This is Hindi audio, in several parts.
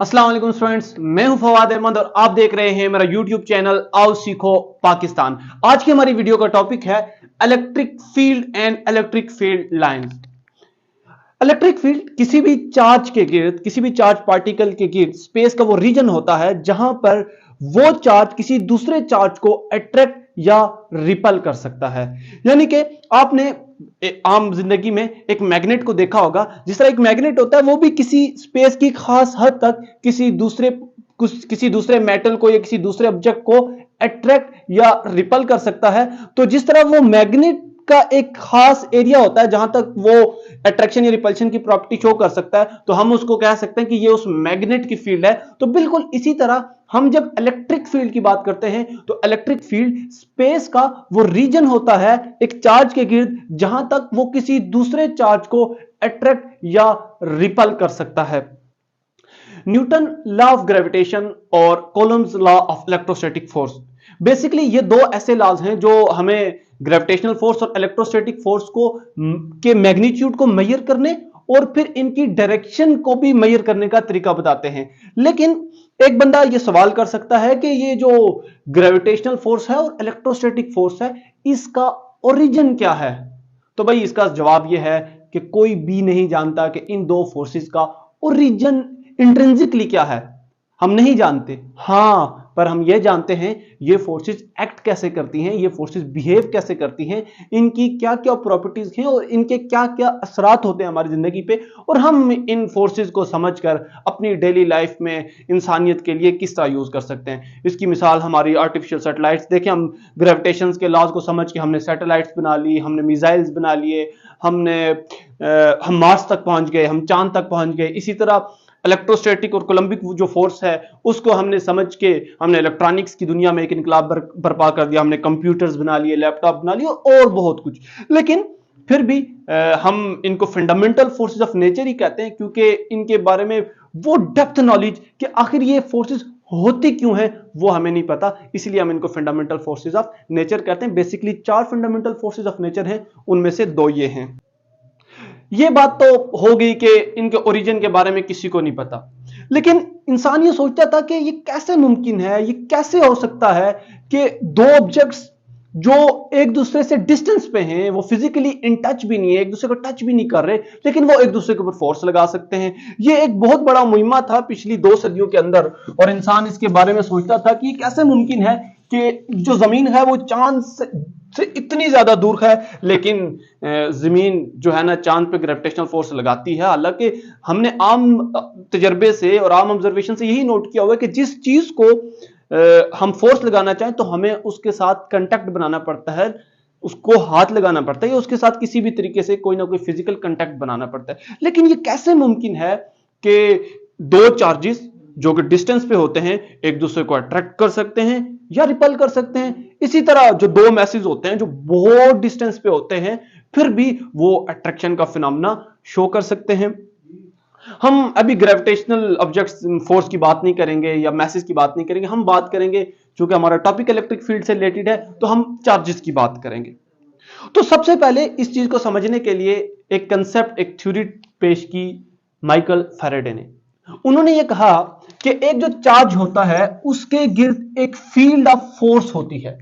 अस्सलाम वालेकुम स्टूडेंट्स, मैं हूं फवाद अहमद और आप देख रहे हैं मेरा यूट्यूब चैनल आओ सीखो पाकिस्तान। आज की हमारी वीडियो का टॉपिक है electric field and electric field lines. Electric field किसी भी चार्ज के गिर्द, किसी भी चार्ज पार्टिकल के गिर्द स्पेस का वो रीजन होता है जहां पर वो चार्ज किसी दूसरे चार्ज को अट्रैक्ट या रिपल कर सकता है। यानी कि आपने आम जिंदगी में एक मैग्नेट को देखा होगा। जिस तरह एक मैग्नेट होता है वो भी किसी स्पेस की खास हद तक किसी दूसरे मेटल को या किसी दूसरे ऑब्जेक्ट को अट्रैक्ट या रिपल कर सकता है। तो जिस तरह वो मैग्नेट का एक खास एरिया होता है जहां तक वो अट्रैक्शन या रिपल्शन की प्रॉपर्टी शो कर सकता है, तो हम उसको कह सकते हैं कि ये उस मैग्नेट की फील्ड है। तो बिल्कुल इसी तरह हम जब इलेक्ट्रिक फील्ड की बात करते हैं तो इलेक्ट्रिक फील्ड स्पेस का वो रीजन होता है एक चार्ज के गिर्द जहां तक वो किसी दूसरे चार्ज को अट्रैक्ट या रिपल कर सकता है। न्यूटन लॉ ऑफ ग्रेविटेशन और columns law of electrostatic force, basically ये दो ऐसे लॉज हैं जो हमें ग्रेविटेशनल फोर्स और इलेक्ट्रोस्टैटिक फोर्स को के मैग्नीट्यूड को मेजर करने और फिर इनकी डायरेक्शन को भी मेजर करने का तरीका बताते हैं। लेकिन एक बंदा ये सवाल कर सकता है कि ये जो ग्रेविटेशनल फोर्स है और इलेक्ट्रोस्टैटिक फोर्स है, इसका ओरिजिन क्या है? तो भाई इसका जवाब यह है कि कोई भी नहीं जानता कि इन दो फोर्सेस का ओरिजिन इंट्रिंसिकली क्या है। हम नहीं जानते, हां पर हम यह जानते हैं ये फोर्सेस एक्ट कैसे करती हैं, ये फोर्सेस बिहेव कैसे करती हैं, इनकी क्या क्या प्रॉपर्टीज हैं और इनके क्या क्या असरात होते हैं हमारी जिंदगी पे, और हम इन फोर्सेस को समझकर अपनी डेली लाइफ में इंसानियत के लिए किस तरह यूज कर सकते हैं। इसकी मिसाल हमारी आर्टिफिशियल सैटेलाइट्स देखें। हम ग्रेविटेशन के लॉज को समझ के हमने सैटेलाइट्स बना ली, हमने मिसाइल्स बना लिए, हम मार्स तक पहुंच गए, हम चांद तक पहुंच गए। इसी तरह इलेक्ट्रोस्टैटिक और कोलंबिक जो फोर्स है उसको हमने समझ के हमने इलेक्ट्रॉनिक्स की दुनिया में एक इनकलाब बर्पा कर दिया, हमने कंप्यूटर्स बना लिए, लैपटॉप बना लिए और बहुत कुछ। लेकिन फिर भी हम इनको फंडामेंटल फोर्सेस ऑफ नेचर ही कहते हैं, क्योंकि इनके बारे में वो डेप्थ नॉलेज कि आखिर ये फोर्सेस होती क्यों है वो हमें नहीं पता, इसलिए हम इनको फंडामेंटल फोर्सेस ऑफ नेचर कहते हैं। Basically 4 fundamental forces of nature हैं, उनमें से 2 ये हैं। ये बात तो हो गई कि इनके ओरिजिन के बारे में किसी को नहीं पता, लेकिन इंसान ये सोचता था कि ये कैसे मुमकिन है, ये कैसे हो सकता है कि दो ऑब्जेक्ट्स जो एक दूसरे से डिस्टेंस पे हैं, वो फिजिकली इन टच भी नहीं है, एक दूसरे को टच भी नहीं कर रहे, लेकिन वो एक दूसरे के ऊपर फोर्स लगा सकते हैं। ये एक बहुत बड़ा मुहिम्मा था पिछली 2 सदियों के अंदर, और इंसान इसके बारे में सोचता था कि कैसे मुमकिन है कि जो जमीन है वो चांद से इतनी ज्यादा दूर है, लेकिन जमीन जो है ना चांद पे ग्रेविटेशनल फोर्स लगाती है। हालांकि हमने आम तजर्बे से और आम ऑब्जर्वेशन से यही नोट किया हुआ है कि जिस चीज को हम फोर्स लगाना चाहें तो हमें उसके साथ कांटेक्ट बनाना पड़ता है, उसको हाथ लगाना पड़ता है या उसके साथ किसी भी तरीके से कोई ना कोई फिजिकल कांटेक्ट बनाना पड़ता है। लेकिन ये कैसे मुमकिन है कि दो चार्जेस जो कि डिस्टेंस पे होते हैं एक दूसरे को अट्रैक्ट कर सकते हैं या रिपल कर सकते हैं? इसी तरह जो 2 मैसेज होते हैं जो बहुत डिस्टेंस पे होते हैं फिर भी वो अट्रैक्शन का फिनोमेना शो कर सकते हैं। हम अभी ग्रेविटेशनल ऑब्जेक्ट्स फोर्स की बात नहीं करेंगे या मैसेज की बात नहीं करेंगे, हम बात करेंगे, चूंकि हमारा टॉपिक इलेक्ट्रिक फील्ड से रिलेटेड है तो हम चार्जेस की बात करेंगे। तो सबसे पहले इस चीज को समझने के लिए एक कंसेप्ट, एक थ्योरी पेश की माइकल फैराडे ने। उन्होंने ये कहा कि एक जो चार्ज होता है उसके गिर्द एक फील्ड ऑफ फोर्स होती है,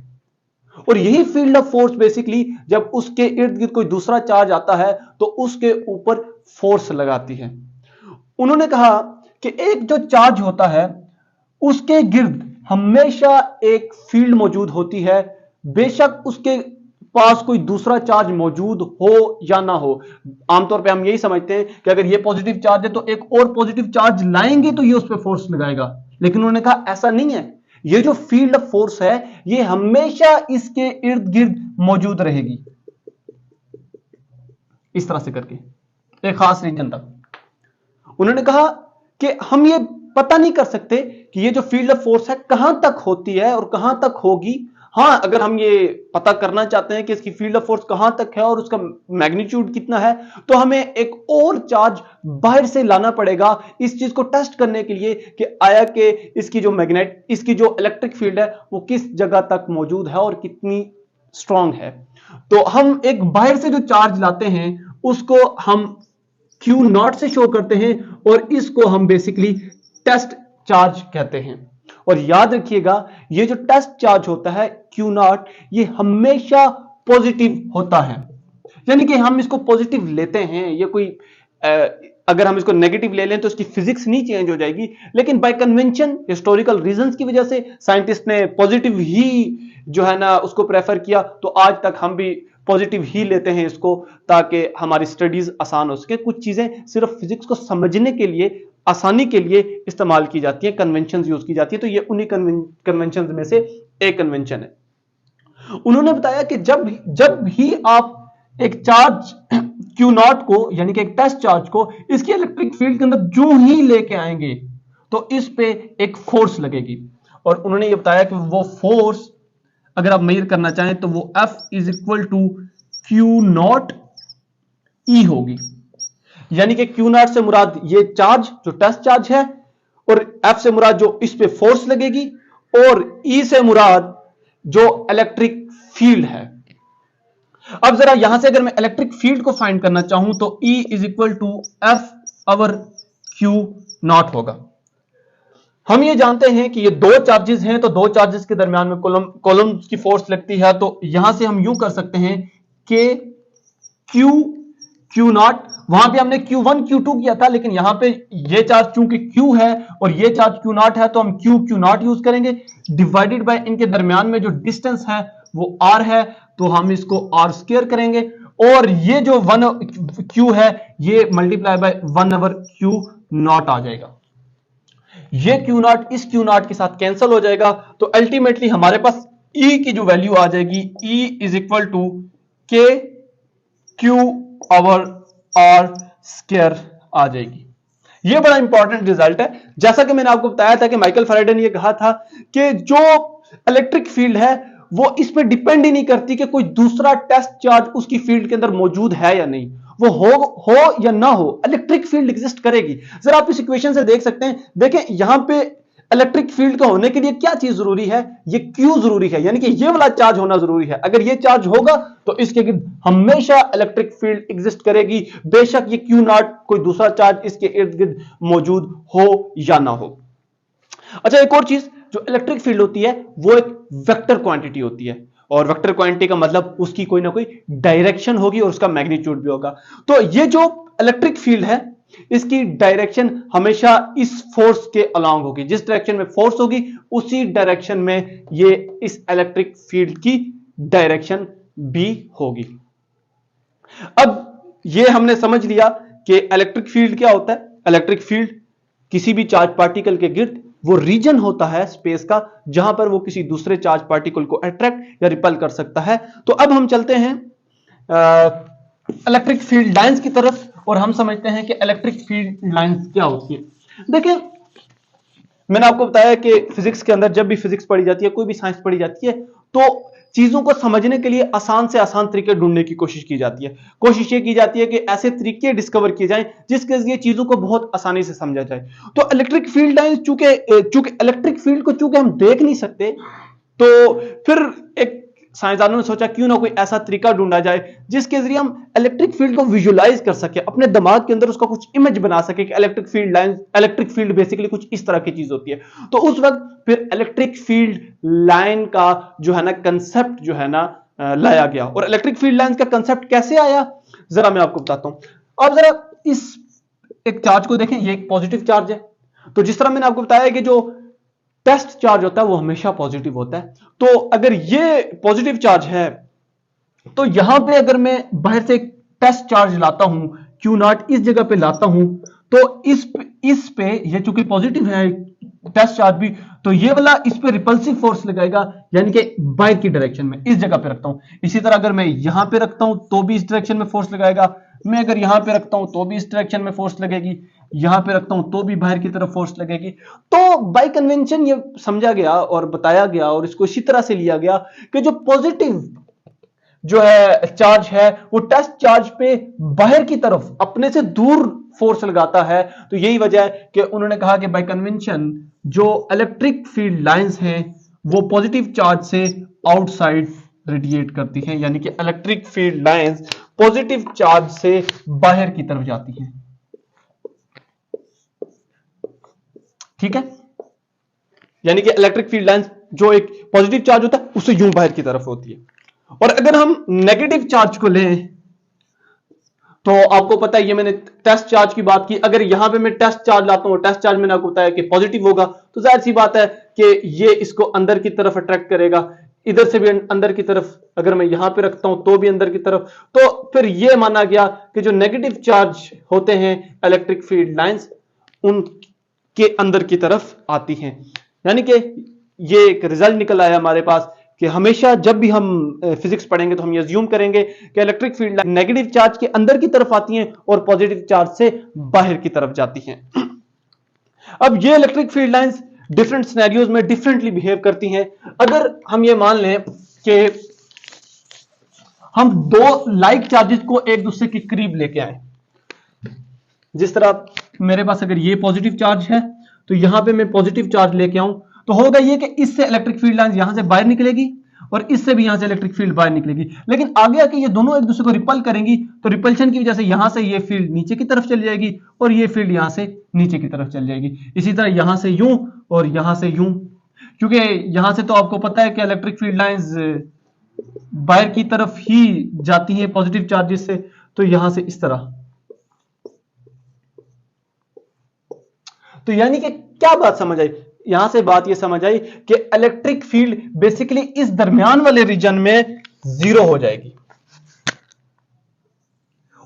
और यही फील्ड ऑफ फोर्स बेसिकली जब उसके इर्द गिर्द कोई दूसरा चार्ज आता है तो उसके ऊपर फोर्स लगाती है। उन्होंने कहा कि एक जो चार्ज होता है उसके गिर्द हमेशा एक फील्ड मौजूद होती है, बेशक उसके पास कोई दूसरा चार्ज मौजूद हो या ना हो। आमतौर पे हम यही समझते हैं कि अगर ये पॉजिटिव चार्ज है तो एक और पॉजिटिव चार्ज लाएंगे तो ये उस पर फोर्स लगाएगा, लेकिन उन्होंने कहा ऐसा नहीं है। ये जो फील्ड ऑफ फोर्स है ये हमेशा इसके इर्द गिर्द मौजूद रहेगी, इस तरह से करके एक खास रीजन तक। उन्होंने कहा कि हम ये पता नहीं कर सकते कि ये जो फील्ड ऑफ फोर्स है कहां तक होती है और कहां तक होगी। हां, अगर हम ये पता करना चाहते हैं कि इसकी फील्ड ऑफ फोर्स कहां तक है और उसका मैग्नीट्यूड कितना है तो हमें एक और चार्ज बाहर से लाना पड़ेगा इस चीज को टेस्ट करने के लिए कि आया कि इसकी जो इलेक्ट्रिक फील्ड है वो किस जगह तक मौजूद है और कितनी स्ट्रांग है। तो हम एक बाहर से जो चार्ज लाते हैं उसको हम Q0 से शो करते हैं और इसको हम बेसिकली टेस्ट चार्ज कहते हैं। और याद रखिएगा ये जो टेस्ट चार्ज होता है Q0 ये हमेशा पॉजिटिव होता है, यानी कि हम इसको पॉजिटिव लेते हैं। ये कोई अगर हम इसको नेगेटिव ले लें तो इसकी फिजिक्स नहीं चेंज हो जाएगी, लेकिन बाय कन्वेंशन हिस्टोरिकल रीजंस की वजह से साइंटिस्ट ने पॉजिटिव ही जो है ना उसको प्रेफर किया। तो आज तक हम भी पॉजिटिव ही लेते हैं इसको, ताकि हमारी स्टडीज आसान हो सके। कुछ चीजें सिर्फ फिजिक्स को समझने के लिए, आसानी के लिए इस्तेमाल की जाती है, कन्वेंशन यूज की जाती है। तो ये उन्हीं कन्वेंशन में से एक कन्वेंशन है। उन्होंने बताया कि जब भी आप एक चार्ज Q0 को यानी कि एक टेस्ट चार्ज को इसके इलेक्ट्रिक फील्ड के अंदर जो ही लेके आएंगे तो इस पे एक फोर्स लगेगी। और उन्होंने ये बताया कि वो फोर्स अगर आप मेजर करना चाहें तो वो F is equal to Q0 E होगी। यानी कि Q0 से मुराद ये चार्ज जो टेस्ट चार्ज है, और F से मुराद जो इस पे फोर्स लगेगी, और E से मुराद जो इलेक्ट्रिक फील्ड है। अब जरा यहां से अगर मैं इलेक्ट्रिक फील्ड को फाइंड करना चाहूं तो E is equal to F over Q0 होगा। हम ये जानते हैं कि ये दो चार्जेस हैं, तो दो चार्जेस के दरमियान में कॉलम्स की फोर्स लगती है। तो यहां से हम यूं कर सकते हैं कि Q0, वहां पे हमने Q1 Q2 किया था, लेकिन यहां पे ये चार्ज चूंकि Q है और ये चार्ज Q0 है तो हम Q0 यूज करेंगे, डिवाइडेड बाय इनके दरमियान में जो डिस्टेंस है वो R है, तो हम इसको R स्क्वायर करेंगे। और ये जो 1 Q है ये मल्टीप्लाई बाय 1 ओवर Q0 आ जाएगा। ये Q0 इस Q0 के साथ कैंसिल हो जाएगा, तो अल्टीमेटली हमारे पास E की जो वैल्यू आ जाएगी E इज इक्वल टू के Q ओवर R स्क्वायर आ जाएगी। ये बड़ा इंपॉर्टेंट रिजल्ट है। जैसा कि मैंने आपको बताया था कि माइकल फैराडे ने ये कहा था कि जो इलेक्ट्रिक फील्ड है वो इस पे डिपेंड ही नहीं करती कि कोई दूसरा टेस्ट चार्ज उसकी फील्ड के अंदर मौजूद है या नहीं, वो हो या ना हो, इलेक्ट्रिक फील्ड एग्जिस्ट करेगी। जरा आप इस इक्वेशन से देख सकते हैं, देखें यहां पे इलेक्ट्रिक फील्ड का होने के लिए क्या चीज जरूरी है, ये Q जरूरी है, यानी कि ये वाला चार्ज होना जरूरी है। अगर ये चार्ज होगा तो इसके गिर्द हमेशा इलेक्ट्रिक फील्ड एग्जिस्ट करेगी, बेशक ये Q0 कोई दूसरा चार्ज इसके इर्द गिर्द मौजूद हो या ना हो। अच्छा, एक और चीज, जो इलेक्ट्रिक फील्ड होती है वो एक वेक्टर क्वांटिटी होती है, और वेक्टर क्वांटिटी का मतलब उसकी कोई ना कोई डायरेक्शन होगी और उसका मैग्नीट्यूड भी होगा। तो ये जो इलेक्ट्रिक फील्ड है इसकी डायरेक्शन हमेशा इस फोर्स के अलोंग होगी, जिस डायरेक्शन में फोर्स होगी उसी डायरेक्शन में ये इस इलेक्ट्रिक फील्ड की डायरेक्शन भी होगी। अब ये हमने समझ लिया कि इलेक्ट्रिक फील्ड क्या होता है। इलेक्ट्रिक फील्ड किसी भी चार्ज पार्टिकल के गिर्द वो रीजन होता है स्पेस का जहां पर वो किसी दूसरे चार्ज पार्टिकल को अट्रैक्ट या रिपल कर सकता है। तो अब हम चलते हैं इलेक्ट्रिक फील्ड लाइंस की तरफ, और हम समझते हैं कि इलेक्ट्रिक फील्ड लाइंस क्या होती है। देखिए, मैंने आपको बताया कि फिजिक्स के अंदर जब भी फिजिक्स पढ़ी जाती है, कोई भी साइंस पढ़ी जाती है, तो चीजों को समझने के लिए आसान से आसान तरीके ढूंढने की कोशिश की जाती है। कोशिश ये की जाती है कि ऐसे तरीके डिस्कवर किए जाएं जिसके जरिए चीजों को बहुत आसानी से समझा जाए। तो इलेक्ट्रिक फील्ड लाइंस चूंकि इलेक्ट्रिक फील्ड को चूंकि हम देख नहीं सकते, तो फिर एक साइंसदानों ने सोचा क्यों ना कोई ऐसा तरीका ढूंढा जाए जिसके जरिए हम इलेक्ट्रिक फील्ड को विजुलाइज कर सके, अपने दिमाग के अंदर उसका कुछ इमेज बना सके कि electric field line, electric field basically कुछ इस तरह की चीज होती है। तो उस वक्त फिर इलेक्ट्रिक फील्ड लाइन का जो है ना कंसेप्ट जो है ना लाया गया। और इलेक्ट्रिक फील्ड लाइन का कंसेप्ट कैसे आया जरा मैं आपको बताता हूं। अब जरा इस एक चार्ज को देखें, ये एक पॉजिटिव चार्ज है। तो जिस तरह मैंने आपको बताया कि जो टेस्ट चार्ज होता है वो हमेशा पॉजिटिव होता है, तो अगर ये पॉजिटिव चार्ज है तो यहां पे अगर मैं बाहर से एक टेस्ट चार्ज लाता हूं, Q0 इस जगह पे लाता हूं, तो इस पे ये चूंकि पॉजिटिव है टेस्ट चार्ज भी, तो ये वाला इस पे रिपल्सिव फोर्स लगाएगा, यानी कि बाहर की डायरेक्शन में इस जगह पे रखता हूं। इसी तरह अगर मैं यहां पे रखता हूं तो भी इस डायरेक्शन में फोर्स लगाएगा, मैं अगर यहां पे रखता हूं तो भी इस डायरेक्शन में फोर्स लगेगी, यहां पे रखता हूं तो भी बाहर की तरफ फोर्स लगेगी। तो बाय कन्वेंशन ये समझा गया और बताया गया और इसको इसी तरह से लिया गया कि जो पॉजिटिव जो है चार्ज है वो टेस्ट चार्ज पे बाहर की तरफ अपने से दूर फोर्स लगाता है। तो यही वजह है कि उन्होंने कहा कि बाय कन्वेंशन जो इलेक्ट्रिक फील्ड लाइंस हैं वो पॉजिटिव चार्ज से आउटसाइड रेडिएट करती हैं, यानी कि electric field lines positive charge से बाहर की तरफ जाती हैं। ठीक है, यानी कि इलेक्ट्रिक फील्ड लाइंस जो एक पॉजिटिव चार्ज होता है उससे यूं बाहर की तरफ होती है। और अगर हम नेगेटिव चार्ज को लें तो आपको पता है, ये मैंने टेस्ट चार्ज की बात की, अगर यहां पे मैं टेस्ट चार्ज लाता हूं, टेस्ट चार्ज मैंने आपको बताया कि पॉजिटिव होगा, तो जाहिर सी बात है कि ये इसको अंदर की तरफ अट्रैक्ट करेगा, इधर से भी अंदर की तरफ, अगर मैं यहां पे रखता हूं तो भी अंदर की तरफ। तो फिर ये माना गया कि जो नेगेटिव चार्ज होते हैं इलेक्ट्रिक फील्ड लाइंस उनके अंदर की तरफ आती हैं। यानी कि ये एक रिजल्ट निकल आया हमारे पास कि हमेशा जब भी हम फिजिक्स पढ़ेंगे तो हम ये अज्यूम करेंगे कि electric field line negative charge के अंदर की तरफ आती हैं और पॉजिटिव चार्ज से बाहर की तरफ जाती हैं। अब ये electric field lines different scenarios में डिफरेंटली बिहेव करती हैं। अगर हम ये मान लें कि हम दो लाइक चार्जेस को एक दूसरे के करीब लेके आए, जिस तरह मेरे पास अगर ये पॉजिटिव चार्ज है तो यहां पे मैं पॉजिटिव चार्ज लेके आऊं, तो होगा ये कि इससे इलेक्ट्रिक फील्ड लाइन यहां से बाहर निकलेगी और इससे भी यहां से इलेक्ट्रिक फील्ड बाहर निकलेगी। लेकिन आगे आके ये दोनों एक दूसरे को रिपल करेंगी, तो रिपल्शन की वजह से यहां से ये फील्ड नीचे की तरफ चली जाएगी और ये फील्ड यहां से नीचे की तरफ चली जाएगी। इसी तरह यहां से यूं और यहां से यूं, क्योंकि यहां से तो आपको पता है कि इलेक्ट्रिक फील्ड लाइंस बाहर की तरफ ही जाती हैं पॉजिटिव चार्जेस से, तो यहां से इस तरह। तो यानी कि क्या बात समझ आई, यहां से बात यह समझ आई कि इलेक्ट्रिक फील्ड बेसिकली इस दरमियान वाले रीजन में जीरो हो जाएगी।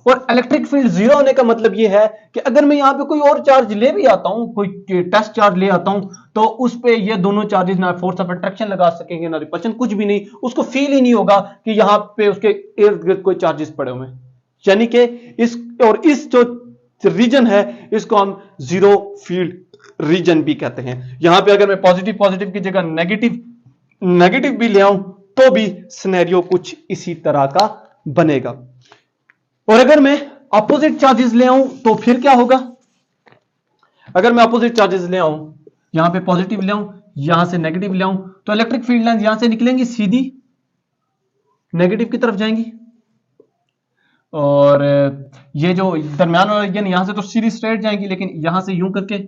और इलेक्ट्रिक फील्ड जीरो होने का मतलब यह है कि अगर मैं यहां पे कोई और चार्ज ले भी आता हूं, कोई टेस्ट चार्ज ले आता हूं, तो उस पे ये दोनों चार्जेस ना फोर्स ऑफ अट्रैक्शन लगा सकेंगे ना रिपल्शन, कुछ भी नहीं, उसको फील ही नहीं होगा कि यहां पे उसके इर्द गिर्द कोई चार्जेस पड़े हुए हैं। यानी कि इस जो रीजन है इसको हम जीरो फील्ड रीजन भी कहते हैं। यहां पे अगर मैं पॉजिटिव की जगह नेगेटिव भी ले आऊं तो भी सिनेरियो कुछ इसी तरह का बनेगा। और अगर मैं अपोजिट चार्जेस ले आऊं तो फिर क्या होगा, अगर मैं अपोजिट चार्जेस ले आऊं, यहां पे पॉजिटिव ले आऊं, यहां से नेगेटिव ले आऊं, तो इलेक्ट्रिक फील्ड लाइन यहां से निकलेंगी, सीधी नेगेटिव की तरफ जाएंगी, और ये जो दरमियान वाला रीजन यहां से तो सीधी स्ट्रेट जाएंगी, लेकिन यहां से यूं करके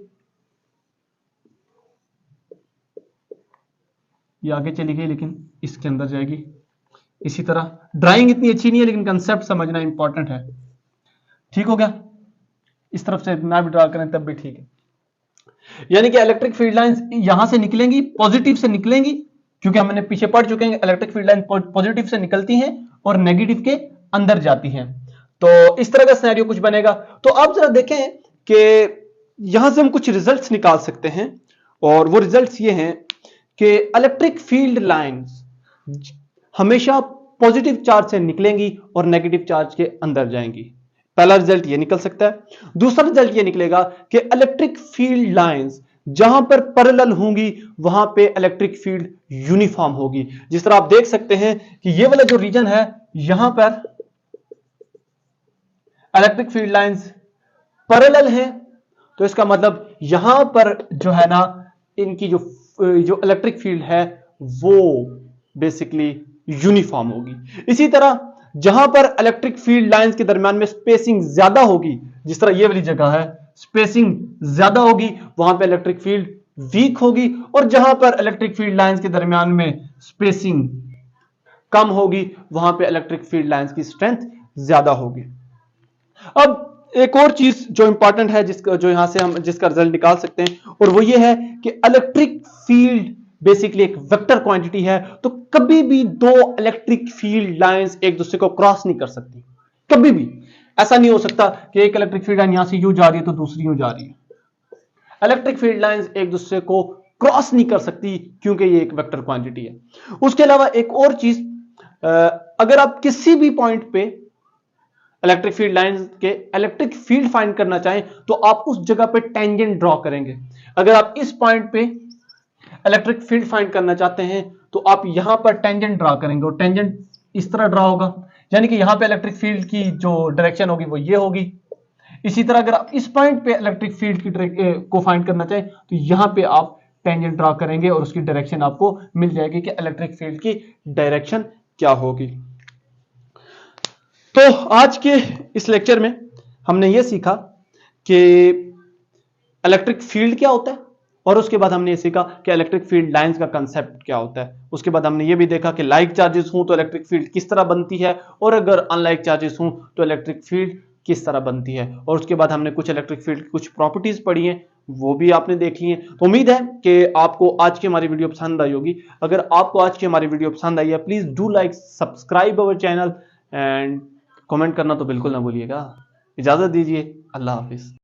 ये आगे चली गई, लेकिन इसके अंदर जाएगी। इसी तरह ड्राइंग इतनी अच्छी नहीं है लेकिन कंसेप्ट समझना इंपॉर्टेंट है। ठीक हो गया, इस तरफ से ना भी ड्रा करें तब भी ठीक है। यानी कि इलेक्ट्रिक फील्ड लाइंस यहां से निकलेंगी, पॉजिटिव से निकलेंगी, क्योंकि हमने पीछे पढ़ चुके हैं इलेक्ट्रिक फील्ड लाइन पॉजिटिव से निकलती हैं और नेगेटिव के अंदर जाती हैं। तो इस तरह का सिनेरियो कुछ बनेगा। तो आप जरा देखें कि यहां से हम कुछ रिजल्ट्स निकाल सकते हैं, और वो रिजल्ट्स ये हैं कि इलेक्ट्रिक फील्ड लाइंस हमेशा पॉजिटिव चार्ज से निकलेंगी और नेगेटिव चार्ज के अंदर जाएंगी। पहला रिजल्ट ये निकल सकता है। दूसरा रिजल्ट ये निकलेगा कि इलेक्ट्रिक फील्ड लाइंस जहां पर पैरेलल होंगी वहां पे इलेक्ट्रिक फील्ड यूनिफॉर्म होगी। जिस तरह आप देख सकते हैं कि ये वाला जो रीजन है, यहां पर इलेक्ट्रिक फील्ड लाइंस पैरेलल है, तो इसका मतलब यहां पर जो है ना, इनकी जो इलेक्ट्रिक फील्ड है वो बेसिकली यूनिफॉर्म होगी। इसी तरह जहां पर इलेक्ट्रिक फील्ड लाइंस के दरमियान में स्पेसिंग ज्यादा होगी, जिस तरह ये वाली जगह है स्पेसिंग ज्यादा होगी, वहां पे इलेक्ट्रिक फील्ड वीक होगी, और जहां पर इलेक्ट्रिक फील्ड लाइंस के दरमियान में स्पेसिंग कम होगी वहां पे इलेक्ट्रिक फील्ड लाइंस की स्ट्रेंथ ज्यादा होगी। अब एक और चीज जो इंपॉर्टेंट है जो यहां से हम जिसका रिजल्ट निकाल सकते हैं, और वो ये है कि इलेक्ट्रिक फील्ड बेसिकली एक वेक्टर क्वांटिटी है, तो कभी भी दो इलेक्ट्रिक फील्ड लाइंस एक दूसरे को क्रॉस नहीं कर सकती। कभी भी ऐसा नहीं हो सकता कि एक इलेक्ट्रिक फील्ड लाइन यहां से यूं जा रही है तो दूसरी यूं जा रही है। इलेक्ट्रिक फील्ड लाइंस एक दूसरे को क्रॉस नहीं कर सकती क्योंकि ये एक वेक्टर क्वांटिटी है। उसके अलावा एक और चीज, अगर आप किसी भी पॉइंट पे इलेक्ट्रिक फील्ड लाइंस के इलेक्ट्रिक फील्ड फाइंड करना चाहें तो आप उस जगह पे टेंजेंट ड्रॉ करेंगे। अगर आप इस पॉइंट पे इलेक्ट्रिक फील्ड फाइंड करना चाहते हैं तो आप यहां पर टेंजेंट ड्रॉ करेंगे, और टेंजेंट इस तरह ड्रॉ होगा, यानी कि यहां पे इलेक्ट्रिक फील्ड की जो डायरेक्शन होगी वो ये होगी। इसी तरह अगर आप इस पॉइंट पे इलेक्ट्रिक फील्ड की को फाइंड करना चाहें तो यहां पे आप टेंजेंट ड्रॉ करेंगे और उसकी डायरेक्शन आपको मिल जाएगी कि इलेक्ट्रिक फील्ड की डायरेक्शन क्या होगी। तो आज के इस लेक्चर में हमने यह सीखा कि इलेक्ट्रिक फील्ड क्या होता है और उसके बाद हमने ये सीखा कि इलेक्ट्रिक फील्ड लाइंस का कंसेप्ट क्या होता है। उसके बाद हमने ये भी देखा कि लाइक चार्जेस हूं तो इलेक्ट्रिक फील्ड किस तरह बनती है, और अगर अनलाइक चार्जेस हूं तो इलेक्ट्रिक फील्ड किस तरह बनती है। और उसके बाद हमने कुछ इलेक्ट्रिक फील्ड की कुछ प्रॉपर्टीज पढ़ी हैं, वो भी आपने देख ली है। तो उम्मीद है कि आपको आज की हमारी वीडियो पसंद आई होगी। अगर आपको आज की हमारी वीडियो पसंद आई है, please do like, subscribe our channel and comment करना तो बिल्कुल ना भूलिएगा। इजाजत दीजिए, अल्लाह हाफिज।